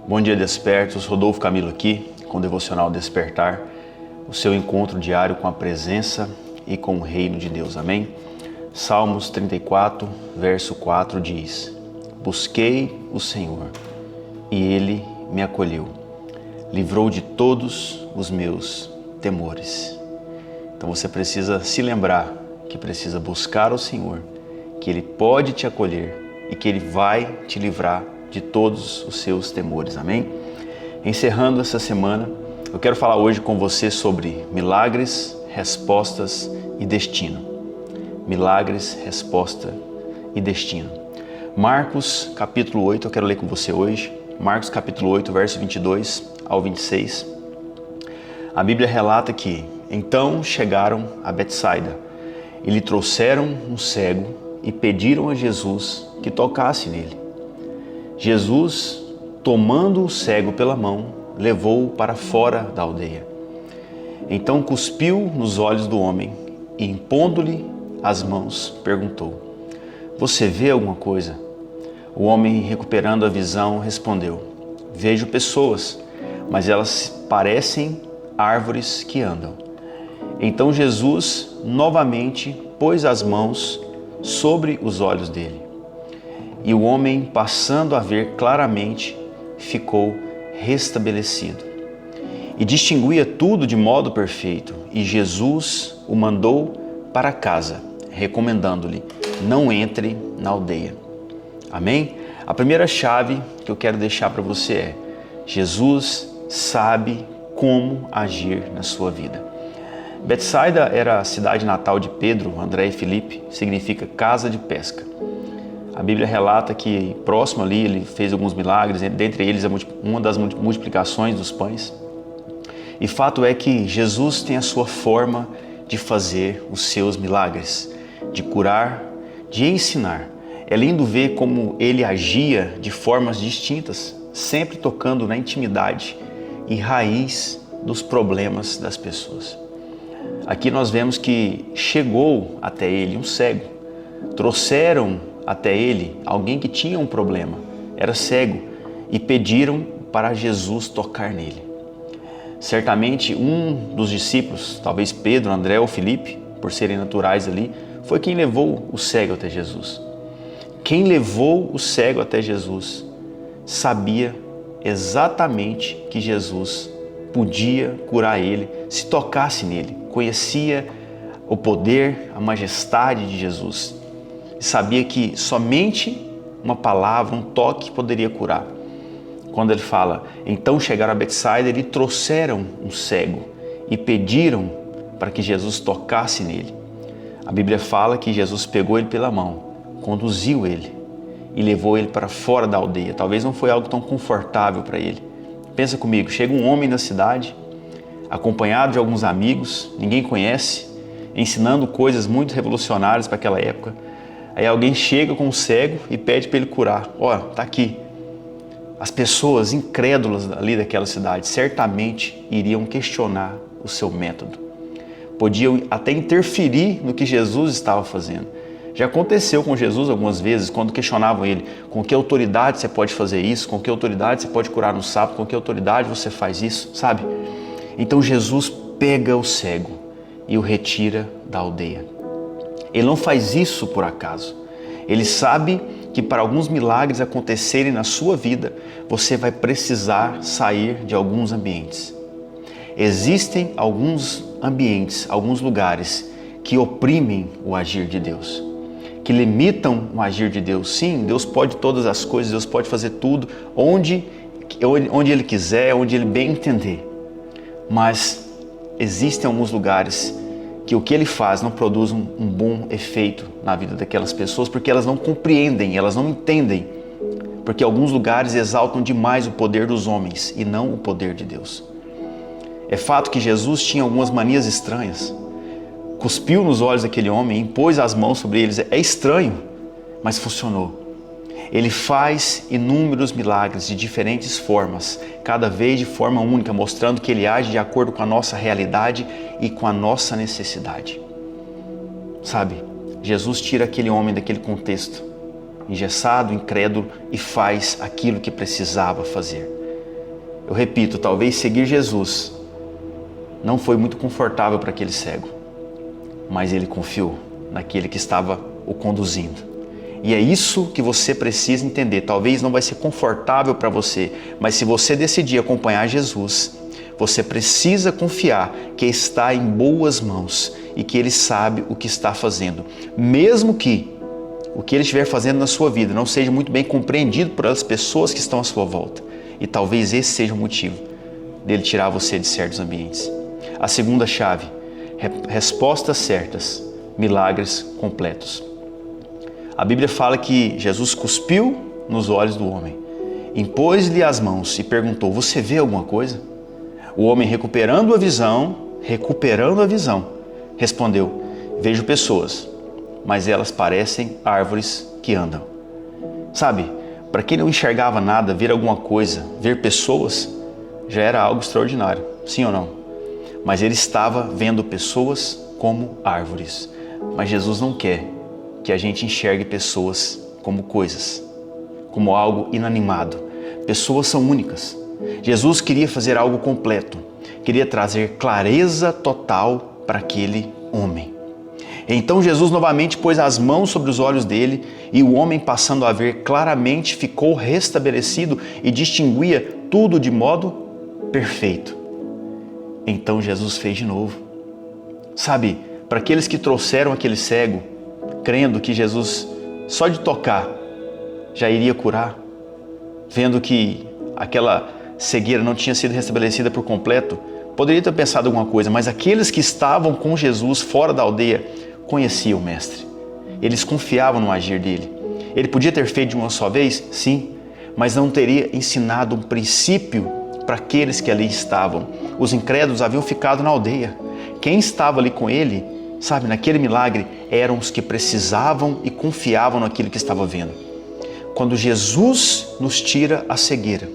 Bom dia, despertos. Rodolfo Camilo aqui com o Devocional Despertar, o seu encontro diário com a presença e com o reino de Deus. Amém? Salmos 34, verso 4 diz: Busquei o Senhor e Ele me acolheu, livrou de todos os meus temores. Então você precisa se lembrar que precisa buscar o Senhor, que Ele pode te acolher e que Ele vai te livrar de todos os seus temores. Amém? Encerrando essa semana, eu quero falar hoje com você sobre milagres, respostas e destino. Milagres, resposta e destino. Marcos capítulo 8, eu quero ler com você hoje. Marcos capítulo 8, verso 22 ao 26. A Bíblia relata que então chegaram a Betsaida e lhe trouxeram um cego e pediram a Jesus que tocasse nele. Jesus, tomando o cego pela mão, levou-o para fora da aldeia. Então cuspiu nos olhos do homem e, impondo-lhe as mãos, perguntou: Você vê alguma coisa? O homem, recuperando a visão, respondeu: Vejo pessoas, mas elas parecem árvores que andam. Então Jesus novamente pôs as mãos sobre os olhos dele. E o homem, passando a ver claramente, ficou restabelecido. E distinguia tudo de modo perfeito. E Jesus o mandou para casa, recomendando-lhe: não entre na aldeia. Amém? A primeira chave que eu quero deixar para você é: Jesus sabe como agir na sua vida. Betsaida era a cidade natal de Pedro, André e Filipe, significa casa de pesca. A Bíblia relata que próximo ali ele fez alguns milagres, dentre eles uma das multiplicações dos pães. E fato é que Jesus tem a sua forma de fazer os seus milagres, de curar, de ensinar. É lindo ver como ele agia de formas distintas, sempre tocando na intimidade e raiz dos problemas das pessoas. Aqui nós vemos que chegou até ele um cego, trouxeram até ele alguém que tinha um problema, era cego, e pediram para Jesus tocar nele. Certamente um dos discípulos, talvez Pedro, André ou Filipe, por serem naturais ali, foi quem levou o cego até Jesus. Quem levou o cego até Jesus sabia exatamente que Jesus podia curar ele se tocasse nele, conhecia o poder, a majestade de Jesus. Sabia que somente uma palavra, um toque poderia curar. Quando ele fala, então chegaram a Betsaida e lhe trouxeram um cego e pediram para que Jesus tocasse nele. A Bíblia fala que Jesus pegou ele pela mão, conduziu ele e levou ele para fora da aldeia. Talvez não foi algo tão confortável para ele. Pensa comigo, chega um homem na cidade, acompanhado de alguns amigos, ninguém conhece, ensinando coisas muito revolucionárias para aquela época. Aí alguém chega com um cego e pede para ele curar. Ó, tá aqui. As pessoas incrédulas ali daquela cidade certamente iriam questionar o seu método. Podiam até interferir no que Jesus estava fazendo. Já aconteceu com Jesus algumas vezes, quando questionavam ele: com que autoridade você pode fazer isso? Com que autoridade você pode curar no sábado? Com que autoridade você faz isso? Sabe? Então Jesus pega o cego e o retira da aldeia. Ele não faz isso por acaso. Ele sabe que para alguns milagres acontecerem na sua vida, você vai precisar sair de alguns ambientes. Existem alguns ambientes, alguns lugares que oprimem o agir de Deus, que limitam o agir de Deus. Sim, Deus pode todas as coisas, Deus pode fazer tudo onde Ele quiser, onde Ele bem entender. Mas existem alguns lugares que o que Ele faz não produz um bom efeito na vida daquelas pessoas, porque elas não compreendem, elas não entendem, porque alguns lugares exaltam demais o poder dos homens e não o poder de Deus. É fato que Jesus tinha algumas manias estranhas, cuspiu nos olhos daquele homem, impôs as mãos sobre eles. É estranho, mas funcionou. Ele faz inúmeros milagres de diferentes formas, cada vez de forma única, mostrando que Ele age de acordo com a nossa realidade e com a nossa necessidade. Sabe, Jesus tira aquele homem daquele contexto, engessado, incrédulo, e faz aquilo que precisava fazer. Eu repito, talvez seguir Jesus não foi muito confortável para aquele cego, mas ele confiou naquele que estava o conduzindo. E é isso que você precisa entender. Talvez não vai ser confortável para você, mas se você decidir acompanhar Jesus, você precisa confiar que está em boas mãos e que Ele sabe o que está fazendo. Mesmo que o que Ele estiver fazendo na sua vida não seja muito bem compreendido por as pessoas que estão à sua volta. E talvez esse seja o motivo dele tirar você de certos ambientes. A segunda chave, respostas certas, milagres completos. A Bíblia fala que Jesus cuspiu nos olhos do homem, impôs-lhe as mãos e perguntou: você vê alguma coisa? O homem, recuperando a visão, respondeu: vejo pessoas, mas elas parecem árvores que andam. Sabe, para quem não enxergava nada, ver alguma coisa, ver pessoas, já era algo extraordinário, sim ou não? Mas ele estava vendo pessoas como árvores. Mas Jesus não quer que a gente enxergue pessoas como coisas, como algo inanimado. Pessoas são únicas. Jesus queria fazer algo completo, queria trazer clareza total para aquele homem. Então Jesus novamente pôs as mãos sobre os olhos dele e o homem, passando a ver claramente, ficou restabelecido e distinguia tudo de modo perfeito. Então Jesus fez de novo. Sabe, para aqueles que trouxeram aquele cego, crendo que Jesus, só de tocar, já iria curar, vendo que aquela cegueira não tinha sido restabelecida por completo, poderia ter pensado alguma coisa, mas aqueles que estavam com Jesus fora da aldeia conheciam o Mestre. Eles confiavam no agir dele. Ele podia ter feito de uma só vez? Sim, mas não teria ensinado um princípio para aqueles que ali estavam. Os incrédulos haviam ficado na aldeia. Quem estava ali com ele, sabe, naquele milagre, eram os que precisavam e confiavam naquilo que estava vendo. Quando Jesus nos tira a cegueira,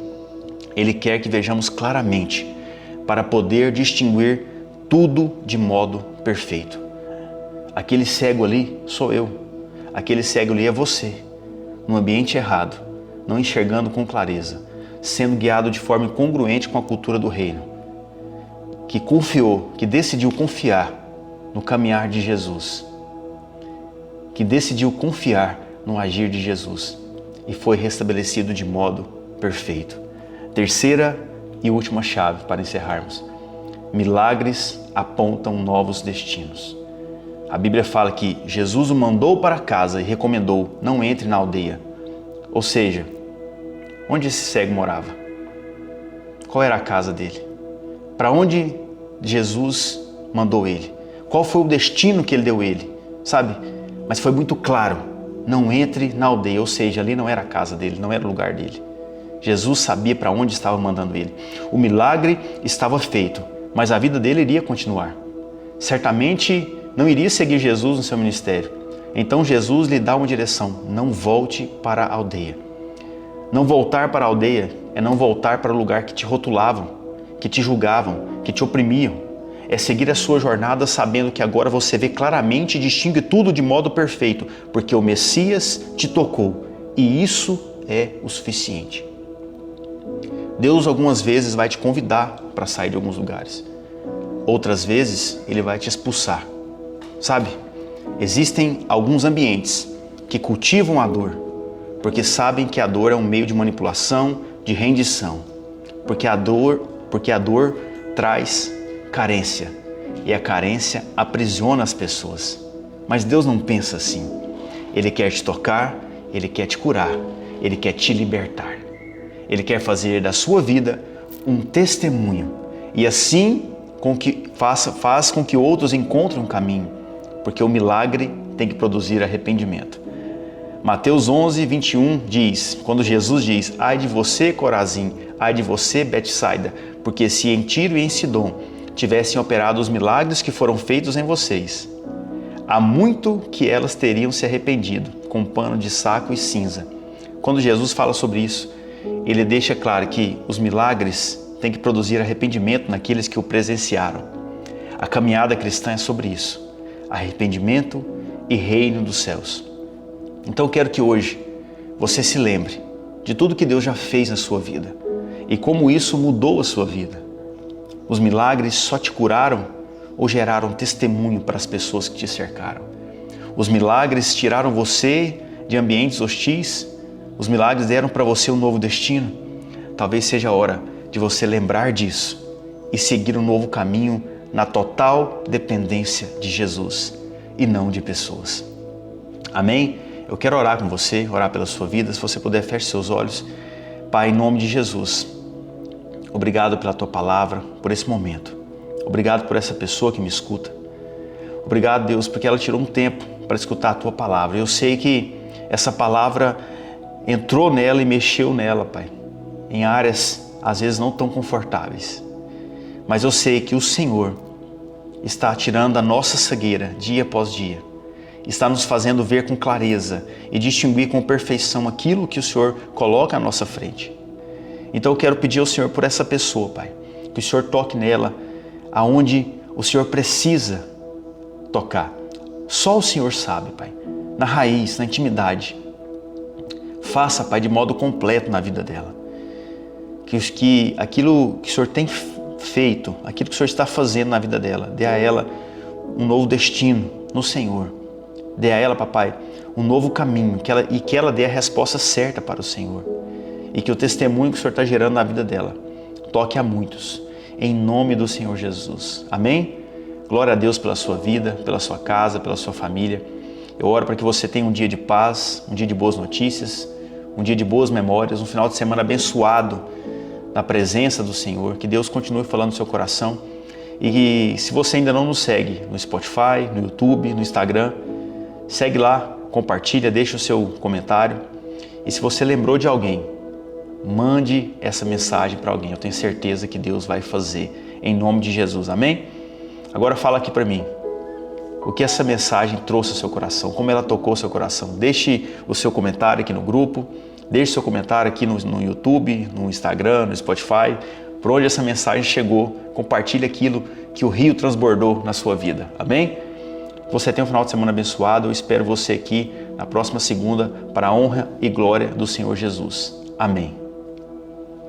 Ele quer que vejamos claramente para poder distinguir tudo de modo perfeito. Aquele cego ali sou eu, aquele cego ali é você, no ambiente errado, não enxergando com clareza, sendo guiado de forma incongruente com a cultura do reino, que confiou, que decidiu confiar no caminhar de Jesus, que decidiu confiar no agir de Jesus e foi restabelecido de modo perfeito. Terceira e última chave para encerrarmos: milagres apontam novos destinos. A Bíblia fala que Jesus o mandou para casa e recomendou: não entre na aldeia. Ou seja, onde esse cego morava? Qual era a casa dele? Para onde Jesus mandou ele? Qual foi o destino que ele deu ele? Sabe? Mas foi muito claro: não entre na aldeia. Ou seja, ali não era a casa dele, não era o lugar dele. Jesus sabia para onde estava mandando ele. O milagre estava feito, mas a vida dele iria continuar. Certamente não iria seguir Jesus no seu ministério. Então Jesus lhe dá uma direção: não volte para a aldeia. Não voltar para a aldeia é não voltar para o lugar que te rotulavam, que te julgavam, que te oprimiam. É seguir a sua jornada sabendo que agora você vê claramente e distingue tudo de modo perfeito, porque o Messias te tocou e isso é o suficiente. Deus algumas vezes vai te convidar para sair de alguns lugares. Outras vezes Ele vai te expulsar. Sabe, existem alguns ambientes que cultivam a dor, porque sabem que a dor é um meio de manipulação, de rendição. Porque a dor traz carência e a carência aprisiona as pessoas. Mas Deus não pensa assim. Ele quer te tocar, Ele quer te curar, Ele quer te libertar. Ele quer fazer da sua vida um testemunho e assim faz com que outros encontrem um caminho, porque o milagre tem que produzir arrependimento. Mateus 11, 21 diz, quando Jesus diz: ai de você, Corazim, ai de você, Betsaida, porque se em Tiro e em Sidom tivessem operado os milagres que foram feitos em vocês, há muito que elas teriam se arrependido com pano de saco e cinza. Quando Jesus fala sobre isso, Ele deixa claro que os milagres têm que produzir arrependimento naqueles que o presenciaram. A caminhada cristã é sobre isso: arrependimento e reino dos céus. Então eu quero que hoje você se lembre de tudo que Deus já fez na sua vida. e como isso mudou a sua vida. Os milagres só te curaram ou geraram testemunho para as pessoas que te cercaram? Os milagres tiraram você de ambientes hostis? Os milagres deram para você um novo destino? Talvez seja a hora de você lembrar disso e seguir um novo caminho na total dependência de Jesus e não de pessoas. Amém? Eu quero orar com você, orar pela sua vida. Se você puder, feche seus olhos. Pai, em nome de Jesus, obrigado pela Tua palavra, por esse momento. Obrigado por essa pessoa que me escuta. Obrigado, Deus, porque ela tirou um tempo para escutar a Tua palavra. Eu sei que essa palavra entrou nela e mexeu nela, Pai, em áreas às vezes não tão confortáveis. Mas eu sei que o Senhor está tirando a nossa cegueira dia após dia. Está nos fazendo ver com clareza e distinguir com perfeição aquilo que o Senhor coloca à nossa frente. Então eu quero pedir ao Senhor por essa pessoa, Pai, que o Senhor toque nela aonde o Senhor precisa tocar. Só o Senhor sabe, Pai, na raiz, na intimidade. Faça, Pai, de modo completo na vida dela. Que aquilo que o Senhor tem feito, aquilo que o Senhor está fazendo na vida dela, dê a ela um novo destino no Senhor. Dê a ela, papai, um novo caminho e que ela dê a resposta certa para o Senhor. E que o testemunho que o Senhor está gerando na vida dela toque a muitos, em nome do Senhor Jesus. Amém? Glória a Deus pela sua vida, pela sua casa, pela sua família. Eu oro para que você tenha um dia de paz, um dia de boas notícias, um dia de boas memórias, um final de semana abençoado na presença do Senhor. Que Deus continue falando no seu coração. E se você ainda não nos segue no Spotify, no YouTube, no Instagram, segue lá, compartilha, deixa o seu comentário. E se você lembrou de alguém, mande essa mensagem para alguém. Eu tenho certeza que Deus vai fazer em nome de Jesus. Amém? Agora fala aqui para mim. O que essa mensagem trouxe ao seu coração? Como ela tocou o seu coração? Deixe o seu comentário aqui no grupo. Deixe o seu comentário aqui no YouTube, no Instagram, no Spotify. Por onde essa mensagem chegou. Compartilhe aquilo que o rio transbordou na sua vida. Amém? Você tenha um final de semana abençoado. Eu espero você aqui na próxima segunda para a honra e glória do Senhor Jesus. Amém.